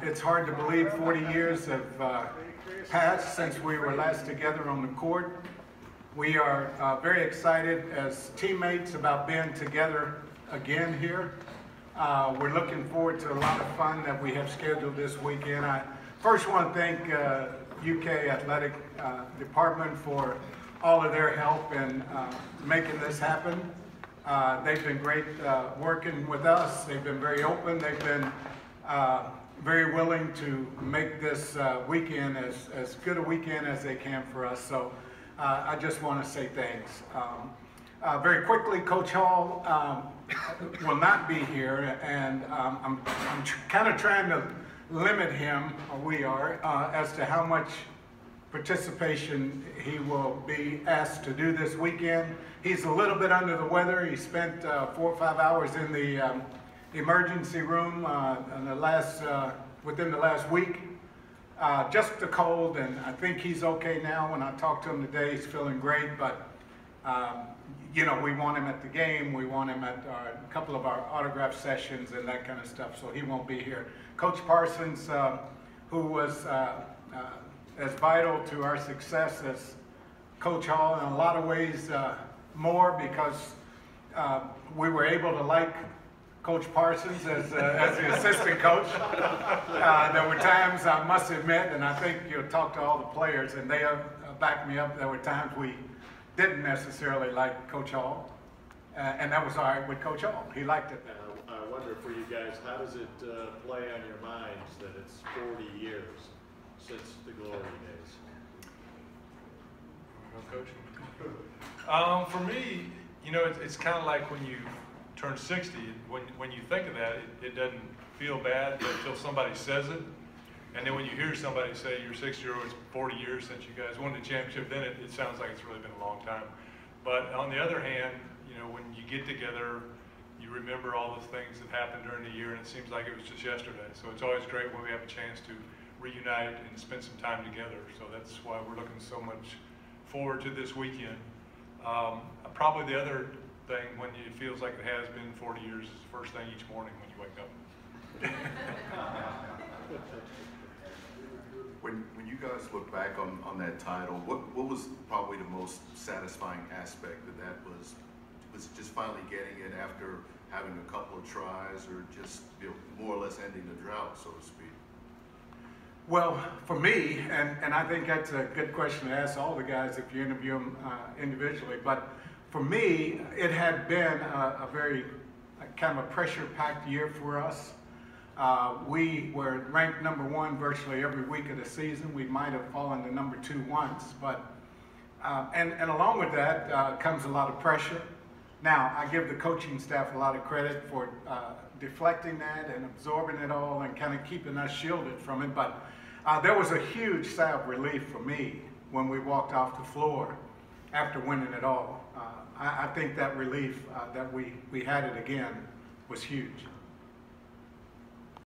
It's hard to believe 40 years have passed since we were last together on the court. We are very excited as teammates about being together again here. We're looking forward to a lot of fun that we have scheduled this weekend. I first want to thank UK Athletic Department for all of their help in making this happen. They've been great working with us. They've been very open. They've been very willing to make this weekend as good a weekend as they can for us. So I just want to say thanks. Very quickly, Coach Hall will not be here, and I'm kind of trying to limit him, or we are, as to how much participation he will be asked to do this weekend. He's a little bit under the weather. He spent 4 or 5 hours in the emergency room within the last week. Just a cold, and I think he's okay now. When I talked to him today, he's feeling great, but you know, we want him at the game. We want him at a couple of our autograph sessions and that kind of stuff, so he won't be here. Coach Parsons, who was as vital to our success as Coach Hall in a lot of ways, more because we were able to like Coach Parsons as the assistant coach. There were times, I must admit, and I think you'll talk to all the players, and they have backed me up, there were times we didn't necessarily like Coach Hall, and that was all right with Coach Hall. He liked it. I wonder for you guys, how does it play on your minds that it's 40 years since the glory days? Coach? For me, you know, it's kind of like when you turn 60, when you think of that, it doesn't feel bad until somebody says it. And then when you hear somebody say you're 60-year-old, it's 40 years since you guys won the championship, then it sounds like it's really been a long time. But on the other hand, you know, when you get together, you remember all the things that happened during the year, and it seems like it was just yesterday. So it's always great when we have a chance to reunite and spend some time together. So that's why we're looking so much forward to this weekend. Probably the other thing, when it feels like it has been 40 years, is the first thing each morning when you wake up. When you guys look back on that title, what was probably the most satisfying aspect of that? Was just finally getting it after having a couple of tries, or just, you know, more or less ending the drought, so to speak? Well, for me, and I think that's a good question to ask all the guys if you interview them individually, but for me, it had been a very kind of a pressure-packed year for us. We were ranked #1 virtually every week of the season. We might have fallen to #2 once, but and along with that comes a lot of pressure. Now, I give the coaching staff a lot of credit for deflecting that and absorbing it all and kind of keeping us shielded from it, but there was a huge sigh of relief for me when we walked off the floor after winning it all. I think that relief that we had it again was huge.